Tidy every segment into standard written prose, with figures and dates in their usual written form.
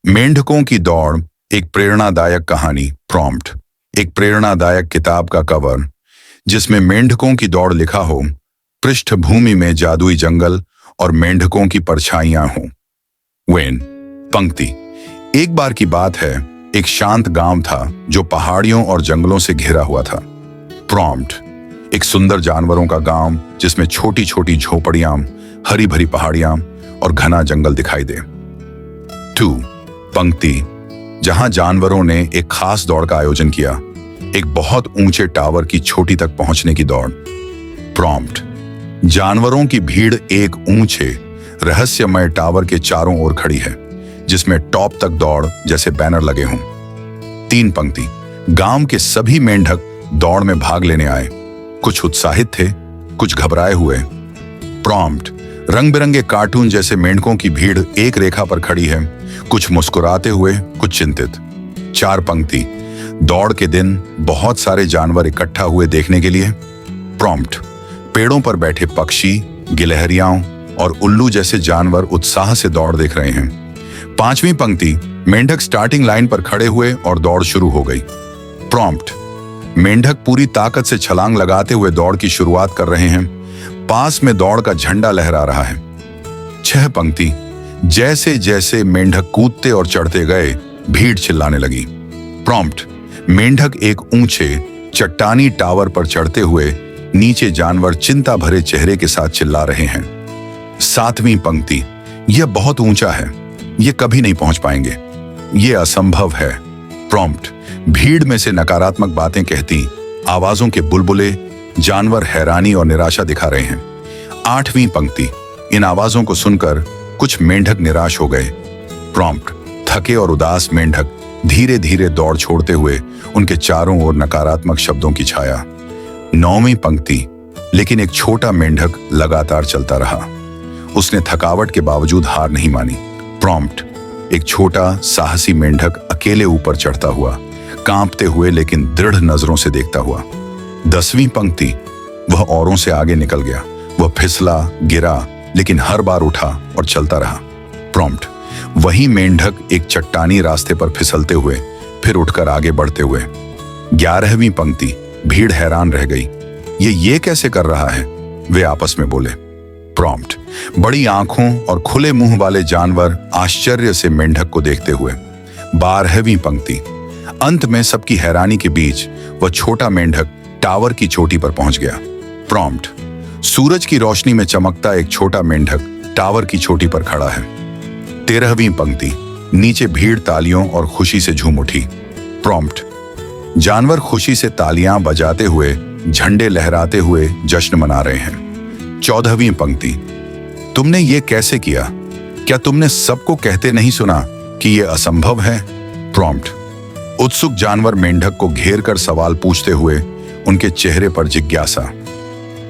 मेंढकों की दौड़, एक प्रेरणादायक कहानी। प्रॉम्प्ट, एक प्रेरणादायक किताब का कवर जिसमें मेंढकों की दौड़ लिखा हो, पृष्ठभूमि में जादुई जंगल और मेंढकों की परछाइयां हों। वेन, पंक्ति। एक बार की बात है, एक शांत गांव था जो पहाड़ियों और जंगलों से घिरा हुआ था। प्रॉम्प्ट, एक सुंदर जानवरों का गांव जिसमें छोटी छोटी झोपड़ियां, हरी भरी पहाड़ियां और घना जंगल दिखाई दे। 2. पंक्ति। जहां जानवरों ने एक खास दौड़ का आयोजन किया, एक बहुत ऊंचे टावर की चोटी तक पहुंचने की दौड़। प्रॉम्प्ट, जानवरों की भीड़ एक ऊंचे रहस्यमय टावर के चारों ओर खड़ी है जिसमें टॉप तक दौड़ जैसे बैनर लगे हों। 3 पंक्ति। गांव के सभी मेंढक दौड़ में भाग लेने आए, कुछ उत्साहित थे, कुछ घबराए हुए। प्रॉम्प्ट, रंग बिरंगे कार्टून जैसे मेंढकों की भीड़ एक रेखा पर खड़ी है, कुछ मुस्कुराते हुए, कुछ चिंतित। 4 पंक्ति। दौड़ के दिन बहुत सारे जानवर इकट्ठा हुए देखने के लिए। प्रॉम्प्ट, पेड़ों पर बैठे पक्षी, गिलहरियां और उल्लू जैसे जानवर उत्साह से दौड़ देख रहे हैं। 5वीं पंक्ति। मेंढक स्टार्टिंग लाइन पर खड़े हुए और दौड़ शुरू हो गई। प्रॉम्प्ट, मेंढक पूरी ताकत से छलांग लगाते हुए दौड़ की शुरुआत कर रहे हैं, पास में दौड़ का झंडा लहरा रहा है। 6 पंक्ति। जैसे जैसे मेंढक कूदते और चढ़ते गए, भीड़ चिल्लाने लगी। प्रॉम्प्ट, मेंढक एक ऊंचे चट्टानी टावर पर चढ़ते हुए नीचे जानवर चिंता भरे चेहरे के साथ चिल्ला रहे हैं। 7वीं पंक्ति। यह बहुत ऊंचा है, ये कभी नहीं पहुंच पाएंगे, ये असंभव है। प्रॉम्प्ट, भीड़ में से नकारात्मक बातें कहती आवाजों के बुलबुले जानवर हैरानी और निराशा दिखा रहे हैं। 8वीं पंक्ति। इन आवाजों को सुनकर कुछ मेंढक निराश हो गए। प्रॉम्प्ट, थके और उदास मेंढक धीरे धीरे दौड़ छोड़ते हुए उनके चारों ओर नकारात्मक शब्दों की छाया। 9वीं पंक्ति। लेकिन एक छोटा मेंढक लगातार चलता रहा, उसने थकावट के बावजूद हार नहीं मानी। प्रॉम्प्ट, एक छोटा साहसी मेंढक अकेले ऊपर चढ़ता हुआ, कांपते हुए लेकिन दृढ़ नजरों से देखता हुआ। 10वीं पंक्ति। वह औरों से आगे निकल गया, वह फिसला, गिरा, लेकिन हर बार उठा और चलता रहा। प्रॉम्प्ट, वही मेंढक एक चट्टानी रास्ते पर फिसलते हुए फिर उठकर आगे बढ़ते हुए। 11वीं पंक्ति। भीड़ हैरान रह गई, ये कैसे कर रहा है, वे आपस में बोले। प्रॉम्प्ट, बड़ी आंखों और खुले मुंह वाले जानवर आश्चर्य से मेंढक को देखते हुए। 12वीं पंक्ति। अंत में सबकी हैरानी के बीच वह छोटा मेंढक टावर की चोटी पर पहुंच गया। प्रॉम्प्ट, सूरज की रोशनी में चमकता एक छोटा मेंढक टावर की चोटी पर खड़ा है। 13वीं पंक्ति। नीचे भीड़ तालियों और खुशी से झूम उठी। प्रॉम्प्ट, जानवर खुशी से तालियां बजाते हुए, झंडे लहराते हुए जश्न मना रहे हैं। 14वीं पंक्ति। तुमने ये कैसे किया, क्या तुमने सबको कहते नहीं सुना कि यह असंभव है? प्रॉम्प्ट, उत्सुक जानवर मेंढक को घेर कर सवाल पूछते हुए, उनके चेहरे पर जिज्ञासा।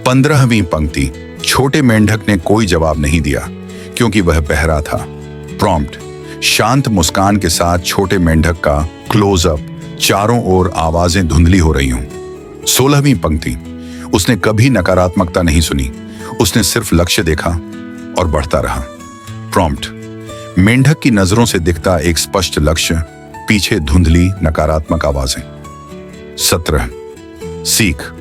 15वीं पंक्ति। छोटे मेंढक ने कोई जवाब नहीं दिया क्योंकि वह बहरा था। प्रॉम्प्ट, शांत मुस्कान के साथ छोटे मेंढक का क्लोजअप, चारों ओर आवाजें धुंधली हो रही हों। 16वीं पंक्ति। उसने कभी नकारात्मकता नहीं सुनी, उसने सिर्फ लक्ष्य देखा और बढ़ता रहा। प्रॉम्प्ट, मेंढक की नजरों से दिखता एक स्पष्ट लक्ष्य, पीछे धुंधली नकारात्मक आवाजें। 17. सीख।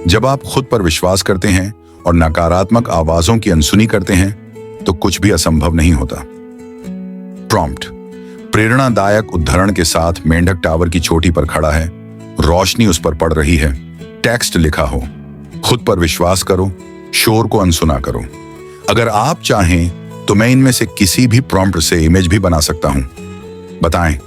जब आप खुद पर विश्वास करते हैं और नकारात्मक आवाजों की अनसुनी करते हैं तो कुछ भी असंभव नहीं होता। प्रॉम्प्ट, प्रेरणादायक उद्धरण के साथ मेंढक टावर की चोटी पर खड़ा है, रोशनी उस पर पड़ रही है, टेक्स्ट लिखा हो, खुद पर विश्वास करो, शोर को अनसुना करो। अगर आप चाहें तो मैं इनमें से किसी भी प्रॉम्प्ट से इमेज भी बना सकता हूं, बताएं।